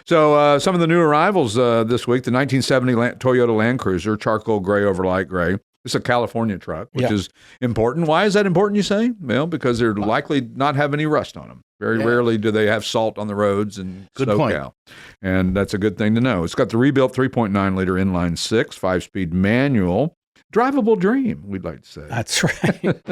So some of the new arrivals this week, the 1970 Toyota Land Cruiser, charcoal gray over light gray. It's a California truck, which is important. Why is that important, you say? Well, because they're likely not have any rust on them. Very rarely do they have salt on the roads and SoCal. And that's a good thing to know. It's got the rebuilt 3.9-liter inline six, 5-speed manual. Drivable dream, we'd like to say. That's right.